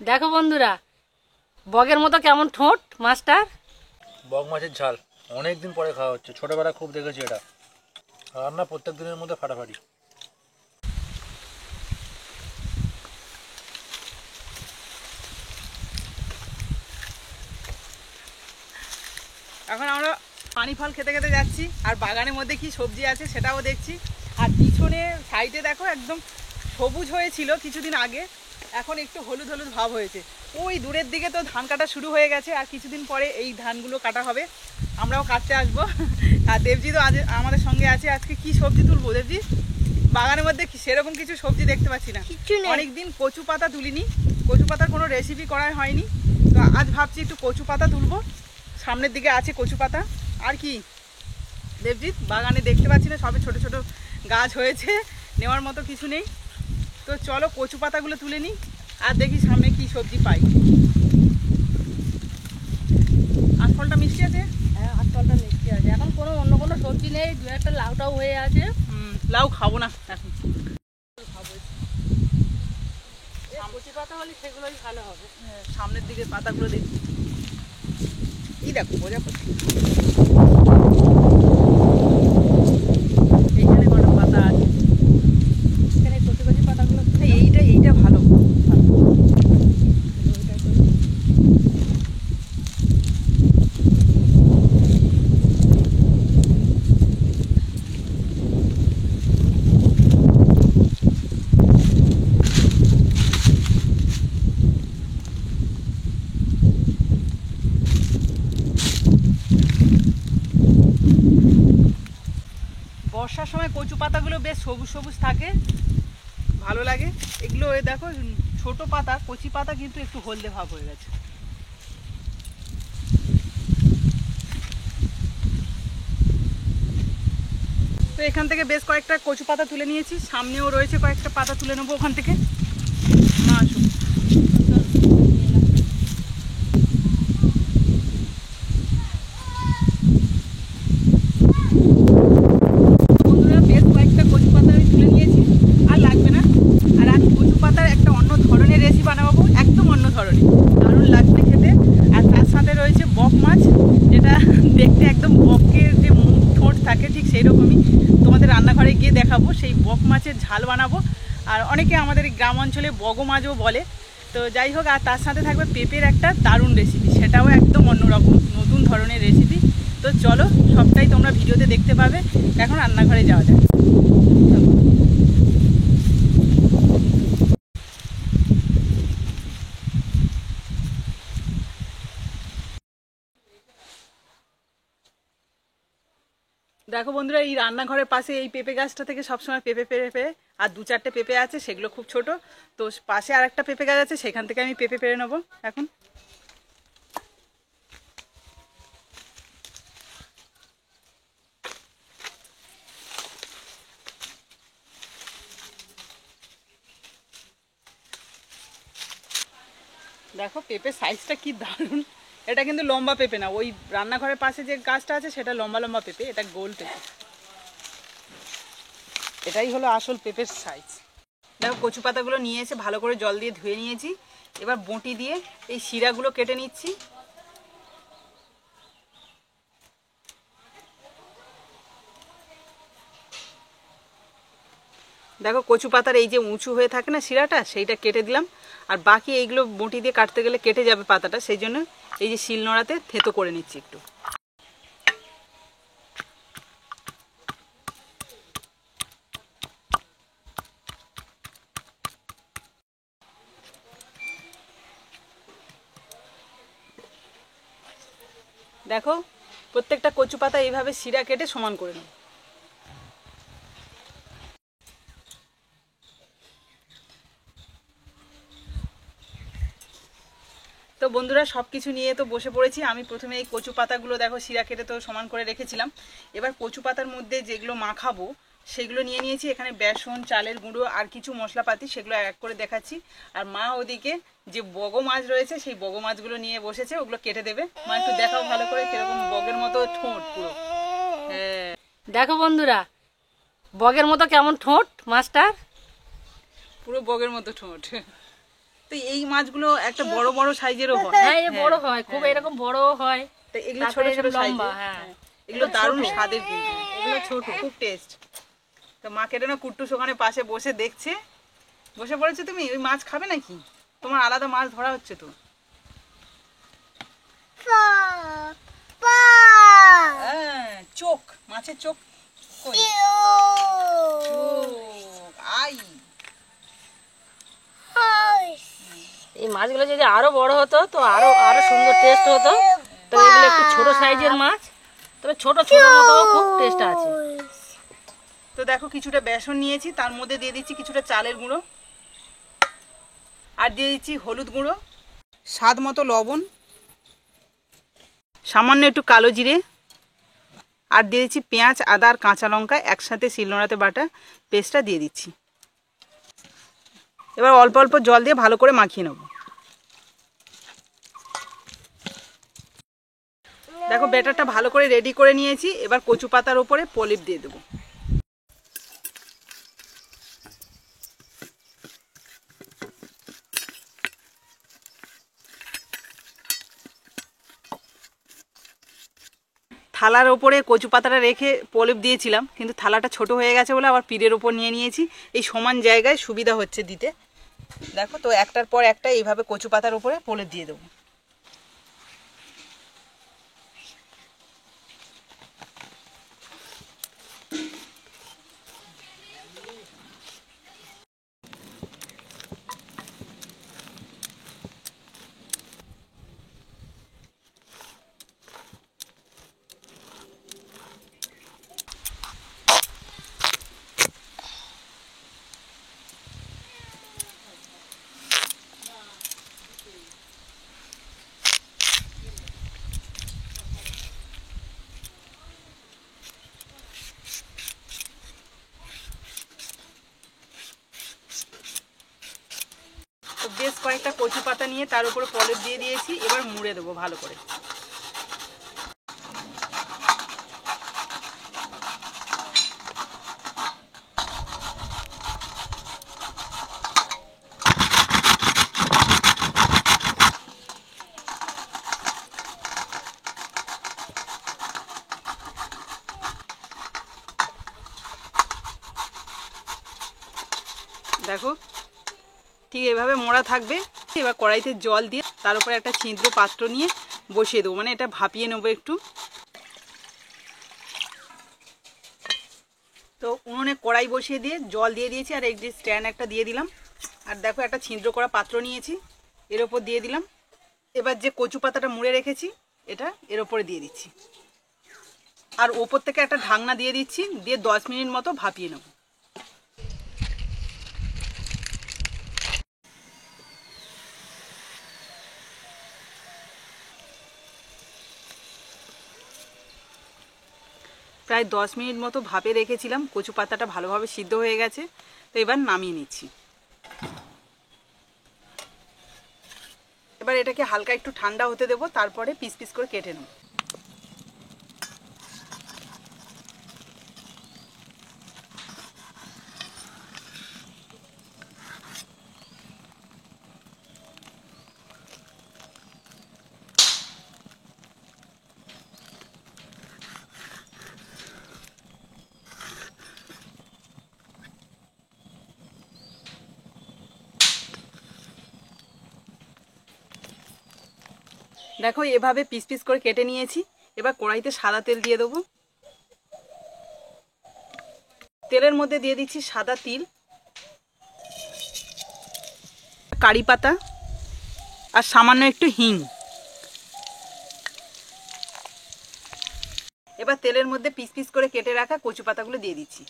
দেখো বন্ধুরা, বগের মতো কেমন ঠোঁট মাছটার। বগ মাছের ঝাল অনেকদিন পরে খাওয়া হচ্ছে। ছোটবেলা খুব দেখেছি এটা, রান্না প্রত্যেক দিনের মধ্যে ফাটাফাটি। এখন আমরা পানি ফল খেতে খেতে যাচ্ছি, আর বাগানের মধ্যে কি সবজি আছে সেটাও দেখছি। আর পিছনে সাইডে দেখো একদম সবুজ হয়েছিল কিছুদিন আগে, এখন একটু হলুদ হলুদ ভাব হয়েছে। ওই দূরের দিকে তো ধান কাটা শুরু হয়ে গেছে, আর কিছুদিন পরে এই ধানগুলো কাটা হবে, আমরাও কাটতে আসবো। আর দেবজি তো আজ আমাদের সঙ্গে আছে। আজকে কি সবজি তুলবো দেবজি? বাগানের মধ্যে সেরকম কিছু সবজি দেখতে পাচ্ছি না। অনেকদিন কচু পাতা তুলিনি, কচু পাতার কোনো রেসিপি করা হয়নি, তো আজ ভাবছি একটু কচু পাতা তুলবো। সামনের দিকে আছে কচু পাতা। আর কি দেবজিৎ, বাগানে দেখতে পাচ্ছি না, সবে ছোট ছোট গাছ হয়েছে, নেওয়ার মতো কিছু নেই। তো চলো কচু পাতাগুলো তুলে নিই, আর দেখি সামনে কি সবজি পাই। আঁশফলটা মিষ্টি আছে? হ্যাঁ, আঁশফলটা মিষ্টি আছে। এখন অন্য কোনো সবজি নেই, দু একটা লাউটাও হয়ে আছে। লাউ খাবো না এখন, খাবো। কচি পাতা হলে সেগুলোই ভালো হবে। সামনের দিকে পাতাগুলো দেখি। এই দেখো প্রজাপতি, এইখানে কটা পাতা আছে। এখানে কচি কচি পাতাগুলো এইটা ভালো। বর্ষার সময় কচু পাতাগুলো বেশ সবুজ সবুজ থাকে, ভালো লাগে এগুলো। এ দেখো ছোট পাতা, কচি পাতা কিন্তু একটু হলদে ভাব হয়ে গেছে। তো এখান থেকে বেশ কয়েকটা কচু পাতা তুলে নিয়েছি, সামনেও রয়েছে কয়েকটা পাতা তুলে নেবো ওখান থেকে। মা আসুন। বন্ধুরা, বেশ কয়েকটা কচু পাতা আমি তুলে নিয়েছি, আর লাগবে না। আর আজ কচু পাতার একটা অন্য ধরনের রেসিপি বানাবো, একদম অন্য ধরনের, দারুণ লাগবে খেতে। আর তার সাথে রয়েছে বক মাছ, যেটা দেখতে একদম বকের যে মুখ ঠোঁট থাকে ঠিক সেই রকমই। তোমাদের রান্নাঘরে গিয়ে দেখাবো, সেই বক মাছের ঝাল বানাবো। আর অনেকে আমাদের গ্রাম অঞ্চলে বগ মাছও বলে। তো যাই হোক, আর তার সাথে থাকবে পেঁপের একটা দারুণ রেসিপি, সেটাও একদম অন্যরকম নতুন ধরনের রেসিপি। তো চলো, সবটাই তোমরা ভিডিওতে দেখতে পাবে। এখন রান্নাঘরে যাওয়া যায়। দেখো বন্ধুরা, এই রান্নাঘরের পাশে এই পেঁপে গাছটা থেকে সবসময় পেঁপে পেঁপে আর দু চারটে পেঁপে আছে, সেগুলো খুব ছোট। তো পাশে আর একটা পেঁপে গাছ আছে, সেখান থেকে আমি পেঁপে পেরে নেবো এখন। দেখো পেঁপের সাইজটা কি দারুণ। এটা কিন্তু লম্বা পেঁপে না, ওই রান্নাঘরের পাশে যে গাছটা আছে সেটা লম্বা লম্বা পেঁপে, এটা গোল পেঁপে। এটাই হলো আসল পেঁপের সাইজ। দেখো কচু পাতাগুলো নিয়ে এসে ভালো করে জল দিয়ে ধুয়ে নিয়েছি। এবার বঁটি দিয়ে এই শিরাগুলো কেটে নিচ্ছি। দেখো কচু পাতার এই যে উঁচু হয়ে থাকে না শিরাটা, সেইটা কেটে দিলাম। আর বাকি এইগুলো বঁটি দিয়ে কাটতে গেলে কেটে যাবে পাতাটা, সেই জন্য এই যে শিল নোড়াতে থেতো করে নিচ্ছি একটু। দেখো প্রত্যেকটা কচু পাতা এইভাবে শিরা কেটে সমান করে নেব। তো বন্ধুরা, সব কিছু নিয়ে তো বসে পড়েছি। আমি প্রথমে এই কচু পাতাগুলো দেখো শিরা কেটে তো সমান করে রেখেছিলাম। এবার কচু পাতার মধ্যে যেগুলো মাখাবো সেগুলো নিয়ে নিয়েছি। এখানে বেসন, চালের গুঁড়ো আর কিছু মশলাপাতি, সেগুলো এক করে দেখাচ্ছি। আর মা ওদিকে যে বগো মাছ রয়েছে সেই বগো মাছগুলো নিয়ে বসেছে, ওগুলো কেটে দেবে। মা একটু দেখাও ভালো করে, কিরকম বগের মতো ঠোঁট পুরো। হ্যাঁ দেখো বন্ধুরা, বগের মতো কেমন ঠোঁট মাছটার। পুরো বগের মতো ঠোঁট। তো এই মাছগুলো একটা বড় বড় সাইজেরও হয়। হ্যাঁ এই বড় হয়, খুব এরকম বড় হয়। তো এগুলো ছোট ছোট লম্বা, লম্বা। হ্যাঁ এগুলো দারুণ স্বাদের কিন্তু, এগুলো ছোট। খুব টেস্ট। তো মা কেটে না কুট্টুস ওখানে পাশে বসে দেখছে। বসে পড়েছে, তুমি ওই মাছ খাবে নাকি? তোমার আলাদা মাছ ধরা হচ্ছে তো। চোখ, মাছের চোখ কই? চোখ, আই। এই মাছগুলো যদি আরো বড় হতো তো আরো আরো সুন্দর টেস্ট হতো। তো এগুলো একটু ছোট সাইজের মাছ, তবে ছোট ছোট মতো খুব টেস্ট আছে। তো দেখো কিছুটা বেসন নিয়েছি, তার মধ্যে দিয়ে দিচ্ছি কিছুটা চালের গুঁড়ো, আর দিয়ে দিচ্ছি হলুদ গুঁড়ো, স্বাদ মতো লবণ, সামান্য একটু কালো জিরে, আর দিয়ে দিচ্ছি পেঁয়াজ, আদা আর কাঁচা লঙ্কা একসাথে শিলনোড়াতে বাটা পেস্টটা দিয়ে দিচ্ছি। এবার অল্প অল্প জল দিয়ে ভালো করে মাখিয়ে নেব। দেখো ব্যাটারটা ভালো করে রেডি করে নিয়েছি। এবার কচু পাতার উপরে পলিপ দিয়ে দেবো। থালার ওপরে কচু পাতাটা রেখে পলিপ দিয়েছিলাম, কিন্তু থালাটা ছোট হয়ে গেছে বলে আবার পিঠের ওপর নিয়ে নিয়েছি। এই সমান জায়গায় সুবিধা হচ্ছে দিতে। দেখো তো একটার পর একটা এইভাবে কচু পাতার উপরে পলিপ দিয়ে দেবো। বেশ কয়েকটা কচু পাতা নিয়ে তার উপরে পলিপ দিয়ে দিয়েছি। এবার মুড়ে দেবো ভালো করে। দেখো ঠিক এভাবে মোড়া থাকবে। এবার কড়াইতে জল দিয়ে তার উপরে একটা ছিদ্র পাত্র নিয়ে বসিয়ে দেবো, মানে এটা ভাপিয়ে নেবো একটু। তো উনুনে কড়াই বসিয়ে দিয়ে জল দিয়ে দিয়েছি, আর এই যে স্ট্যান্ড একটা দিয়ে দিলাম। আর দেখো একটা ছিদ্র করা পাত্র নিয়েছি, এর ওপর দিয়ে দিলাম। এবার যে কচু পাতাটা মুড়ে রেখেছি এটা এর ওপরে দিয়ে দিচ্ছি, আর ওপর থেকে একটা ঢাকনা দিয়ে দিচ্ছি, দিয়ে 10 মিনিট মতো ভাপিয়ে নেব। প্রায় 10 মিনিট মতো ভাপে রেখেছিলাম, কচু পাতাটা ভালোভাবে সিদ্ধ হয়ে গেছে। তো এবার নামিয়ে নিচ্ছি। এবার এটাকে হালকা একটু ঠান্ডা হতে দেবো, তারপরে পিস পিস করে কেটে নেব। দেখো এভাবে পিস পিস করে কেটে নিয়েছি। এবার কড়াইতে সাদা তেল দিয়ে দেবো। তেলের মধ্যে দিয়ে দিচ্ছি সাদা তিল, কারি পাতা, আর সামান্য একটু হিং। এবার তেলের মধ্যে পিস পিস করে কেটে রাখা কচু পাতাগুলো দিয়ে দিচ্ছি।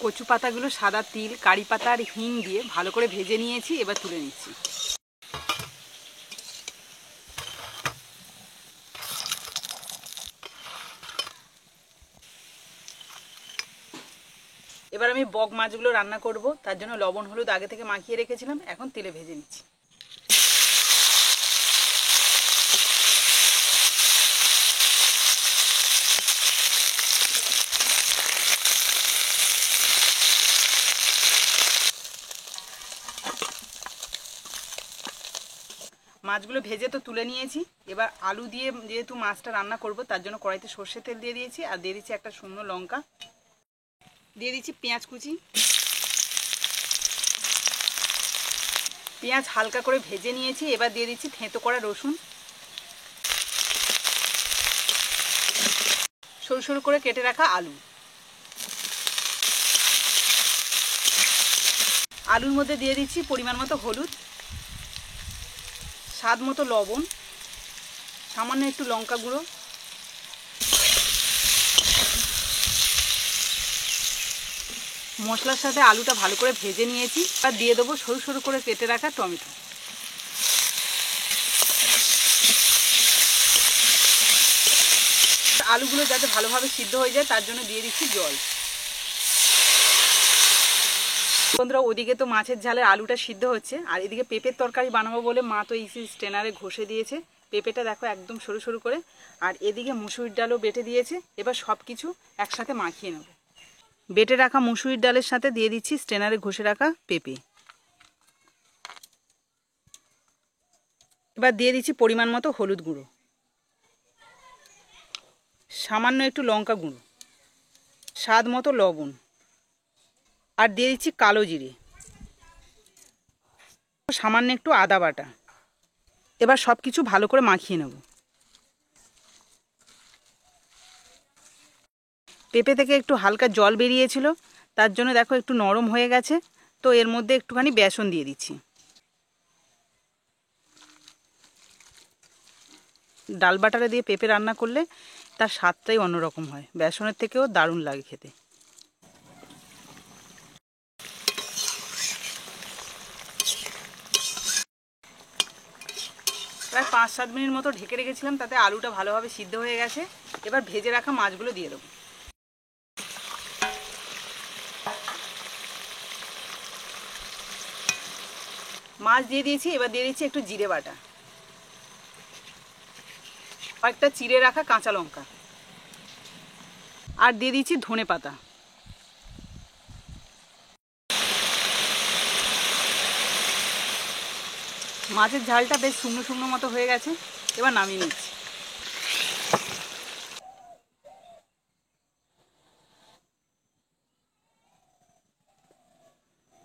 কচু পাতাগুলো সাদা তিল, কারি পাতা আর হিং দিয়ে ভালো করে ভেজে নিয়েছি। এবার তুলে নিচ্ছি। এবার আমি বক মাছগুলো রান্না করব, তার জন্য লবণ হলুদ আগে থেকে মাখিয়ে রেখেছিলাম, এখন তেলে ভেজে নিচ্ছি। মাছগুলো ভেজে তো তুলে নিয়েছি। এবার আলু দিয়ে যেহেতু মাছটা রান্না করব তার জন্য কড়াইতে সর্ষের তেল দিয়ে দিয়েছি, আর দিয়ে দিচ্ছি একটা শুকনো লঙ্কা, দিয়ে দিচ্ছি পেঁয়াজ কুচি। পেঁয়াজ হালকা করে ভেজে নিয়েছি, এবার দিয়ে দিচ্ছি থেঁতো করা রসুন, সরু সরু করে কেটে রাখা আলু। আলুর মধ্যে দিয়ে দিচ্ছি পরিমাণ মতো হলুদ, স্বাদ মতো লবণ, সামান্য একটু লঙ্কা গুঁড়ো, মশলার সাথে আলুটা ভালো করে ভেজে নিয়েছি। আর দিয়ে দেবো সরু সরু করে কেটে রাখা টমেটো। আলুগুলো যাতে ভালোভাবে সিদ্ধ হয়ে যায় তার জন্য দিয়ে দিচ্ছি জল। বন্ধুরা, ওদিকে তো মাছের ঝালের আলুটা সিদ্ধ হচ্ছে, আর এদিকে পেঁপের তরকারি বানাবো বলে মা তো ইসি স্টেনারে ঘষে দিয়েছে পেঁপেটা, দেখো একদম সরু সরু করে। আর এদিকে মুসুরির ডালও বেটে দিয়েছে। এবার সব কিছু একসাথে মাখিয়ে নেব। বেটে রাখা মুসুরির ডালের সাথে দিয়ে দিচ্ছি স্টেনারে ঘষে রাখা পেঁপে। এবার দিয়ে দিচ্ছি পরিমাণ মতো হলুদ গুঁড়ো, সামান্য একটু লঙ্কা গুঁড়ো, স্বাদ মতো লবণ, আর দিয়ে দিচ্ছি কালো জিরে, সামান্য একটু আদা বাটা। এবার সব কিছু ভালো করে মাখিয়ে নেব। পেঁপে থেকে একটু হালকা জল বেরিয়েছিল, তার জন্য দেখো একটু নরম হয়ে গেছে। তো এর মধ্যে একটুখানি বেসন দিয়ে দিচ্ছি। ডাল বাটারে দিয়ে পেঁপে রান্না করলে তার স্বাদটাই অন্যরকম হয়, বেসনের থেকেও দারুণ লাগে খেতে। প্রায় 5-7 মিনিট মতো ঢেকে রেখেছিলাম, তাতে আলুটা ভালোভাবে সিদ্ধ হয়ে গেছে। এবার ভেজে রাখা মাছগুলো দিয়ে দেবো। মাছ দিয়ে দিয়েছি, এবার দিয়ে দিচ্ছি একটু জিরে বাটা, কয়েকটা চিড়ে রাখা কাঁচা লঙ্কা, আর দিয়ে দিচ্ছি ধনে পাতা। মাছের ঝালটা বেশ শুকনো শুকনো মতো হয়ে গেছে, এবার নামিয়ে নিচ্ছি।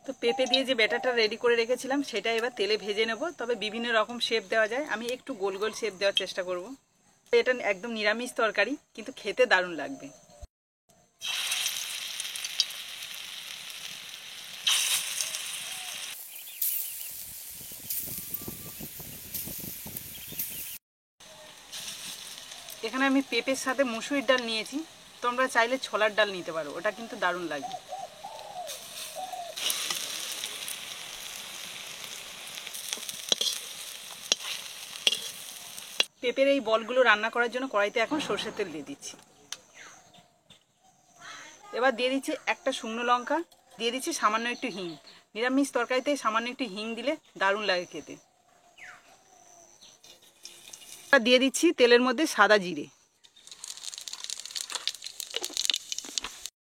তো পেঁপে দিয়ে যে ব্যাটারটা রেডি করে রেখেছিলাম সেটা এবার তেলে ভেজে নেব। তবে বিভিন্ন রকম শেপ দেওয়া যায়, আমি একটু গোল গোল শেপ দেওয়ার চেষ্টা করব। এটা একদম নিরামিষ তরকারি, কিন্তু খেতে দারুণ লাগবে। এখানে আমি পেঁপের সাথে মুসুরির ডাল নিয়েছি, তোমরা চাইলে ছোলার ডাল নিতে পারো, ওটা কিন্তু দারুণ লাগবে। পেঁপের এই বলগুলো রান্না করার জন্য কড়াইতে এখন সরষের তেল দিয়ে দিচ্ছি। এবার দিয়ে দিচ্ছি একটা শুকনো লঙ্কা, দিয়ে দিচ্ছি সামান্য একটু হিং। নিরামিষ তরকারিতে সামান্য একটু হিং দিলে দারুণ লাগে খেতে। দিয়ে দিচ্ছি তেলের মধ্যে সাদা জিরে,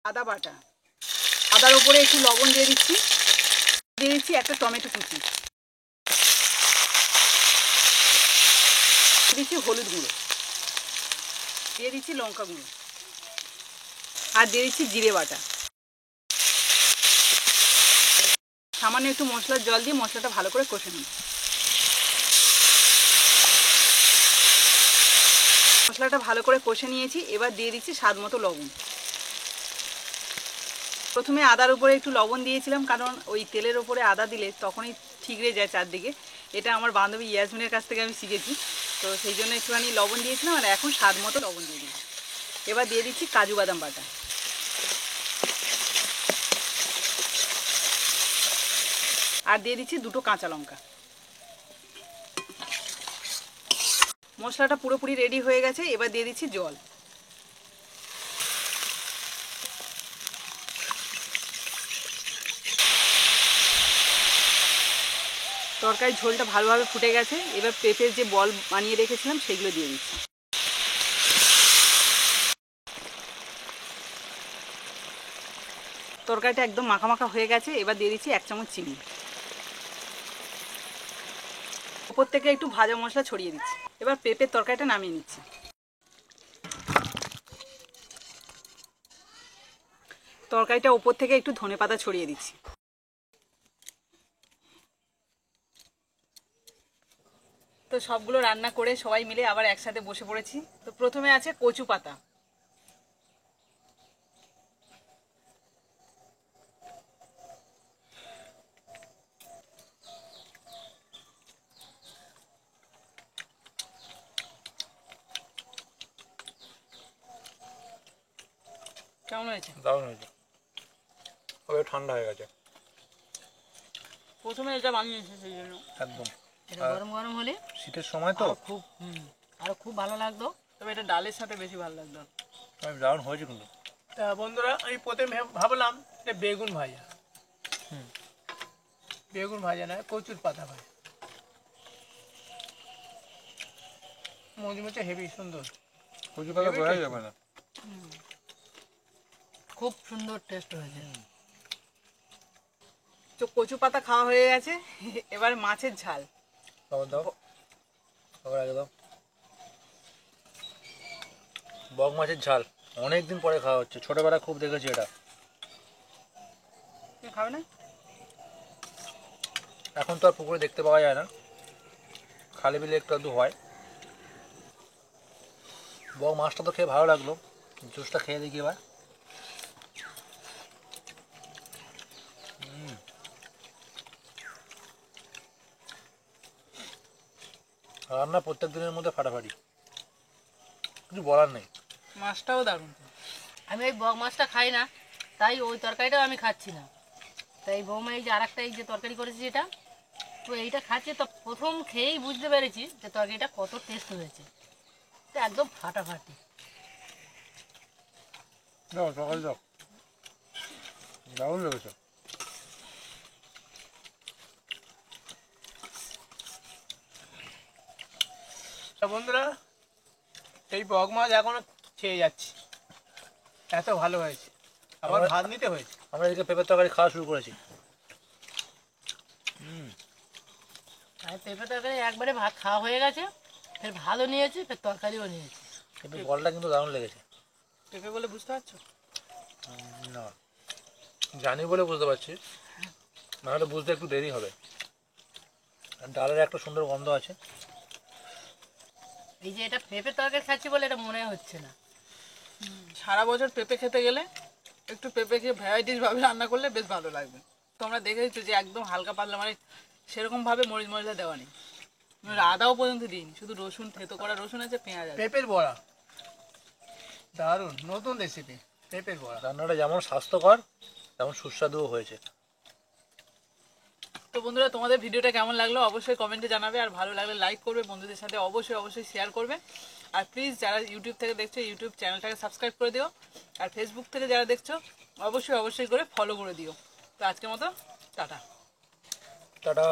আদা বাটা, আদার উপরে একটু লবণ দিয়ে দিচ্ছি, দিয়ে দিচ্ছি একটা টমেটো কুচি, দিয়ে দিচ্ছি হলুদ গুঁড়ো, দিয়ে দিচ্ছি লঙ্কা গুঁড়ো, আর দিয়ে দিচ্ছি জিরে বাটা। সামান্য একটু মশলার জল দিয়ে মশলাটা ভালো করে কষে নিই। মশলাটা ভালো করে কষে নিয়েছি, এবার দিয়ে দিচ্ছি স্বাদ মতো লবণ। প্রথমে আদার উপরে একটু লবণ দিয়েছিলাম, কারণ ওই তেলের ওপরে আদা দিলে তখনই ঠিকরে যায় চারদিকে। এটা আমার বান্ধবী ইয়াসমিনের কাছ থেকে আমি শিখেছি, তো সেই জন্য একটুখানি লবণ দিয়েছিলাম, আর এখন স্বাদ মতো লবণ দিয়ে দিচ্ছি। এবার দিয়ে দিচ্ছি কাজু বাদাম বাটা, আর দিয়ে দিচ্ছি দুটো কাঁচা লঙ্কা। মশলাটা পুরোপুরি রেডি হয়ে গেছে, এবার দিয়ে দিচ্ছি জল। তরকারির ঝোলটা ভালোভাবে ফুটে গেছে, এবার পেঁপের যে বল বানিয়ে রেখেছিলাম সেগুলো দিয়ে দিচ্ছি। তরকারিটা একদম মাখা মাখা হয়ে গেছে, এবার দিয়ে দিচ্ছি 1 চামচ চিনি। উপর থেকে একটু ভাজা মশলা ছড়িয়ে দিচ্ছি। এবার পেঁপের তরকারিটা নামিয়ে নিচ্ছি। তরকারিটা উপর থেকে একটু ধনেপাতা ছড়িয়ে দিচ্ছি। তো সবগুলো রান্না করে সবাই মিলে আবার একসাথে বসে পড়েছি। তো প্রথমে আছে কচু পাতা। কেমন হয়েছে? দারুণ হয়েছে, তবে ঠান্ডা হয়ে গেছে। প্রথমে এটা বানিয়েছে সেই জন্য একদম এটা গরম গরম হলে শীতের সময় তো আরো খুব ভালো লাগতো। তবে এটা ডালের সাথে বেশি ভালো লাগলো। দারুণ হয়েছে কিন্তু। তা বন্ধুরা, আমি প্রথমে ভাবলাম যে বেগুন ভাজা, বেগুন ভাজা নয়, কচুর পাতা ভাজা। মুচমুচে হেভি সুন্দর। কচু পাতা বোঝা যাবে না, খুব সুন্দর টেস্ট হয়েছে। তো কচু পাতা খাওয়া হয়ে গেছে, এবার মাছের ঝাল। খাবার দাও, খাবার আগে দাও। বক মাছের ঝাল অনেকদিন পরে খাওয়া হচ্ছে, ছোটবেলায় খুব দেখেছি এটা। খাবে না? এখন তো আর পুকুরে দেখতে পাওয়া যায় না, খালি বিলে একটু আধটু হয়। বক মাছটা তো খেয়ে ভালো লাগলো, জুসটা খেয়ে দেখি এবার। রান্না প্রত্যেক দিনের মধ্যে ফাটাফাটি, কিছু বলার নেই। মাছটাও দারুণ। আমি ওই বক মাছটা খাই না, তাই ওই তরকারিটাও আমি খাচ্ছি না। তাই বৌমা এই যে আর একটা এই যে তরকারি করেছি যেটা, তো এইটা খাচ্ছি। তো প্রথম খেয়েই বুঝতে পেরেছি যে তরকারিটা কত টেস্ট হয়েছে, তো একদম ফাটাফাটি। দাও সকাল দাও, দারুণ লেগেছে। তা বন্ধুরা, এই বক মাছ এখনো খেয়ে যাচ্ছি, এত ভালো হয়েছে। আবার ভাত নিতে হয়েছে। আমরা এদিকে পেঁপের তরকারি খাওয়া শুরু করেছি। আর পেঁপে তরকারি একবারে ভাত খাওয়া হয়ে গেছে, ফের ভালো নিয়েছি, ফের তরকারিও নিয়েছি। কিন্তু বলটা কিন্তু দারুণ লেগেছে। পেঁপে বলে বুঝতে পারছো? না, জানি বলে বুঝতে পারছি, নাহলে বুঝতে একটু দেরি হবে। আর ডালের একটা সুন্দর গন্ধ আছে। এই যে এটা পেঁপে তরকারি খাচ্ছি বলে এটা মনে হচ্ছে না। সারা বছর পেঁপে খেতে গেলে একটু পেঁপেকে ভ্যারাইটিস ভাবে রান্না করলে বেশ ভালো লাগবে। তোমরা দেখেছো যে একদম হালকা পাতলা, মানে সেরকম ভাবে মরিচ মশলা দেওয়া নেই, আদাও পর্যন্ত দিইনি, শুধু রসুন, থেতো করা রসুন আছে, পেঁয়াজ আছে। পেঁপের বড়া দারুণ, নতুন রেসিপি পেঁপের বড়া। রান্নাটা যেমন স্বাস্থ্যকর তেমন সুস্বাদুও হয়েছে। তো বন্ধুরা, তোমাদের ভিডিওটা কেমন লাগলো অবশ্যই কমেন্টে জানাবে, আর ভালো লাগলে লাইক করবে, বন্ধুদের সাথে অবশ্যই শেয়ার করবে। আর প্লিজ যারা ইউটিউব থেকে দেখছো, ইউটিউব চ্যানেলটাকে সাবস্ক্রাইব করে দিও, আর ফেসবুক থেকে যারা দেখছো অবশ্যই করে ফলো করে দিও। তো আজকের মতো টাটা। টাটা।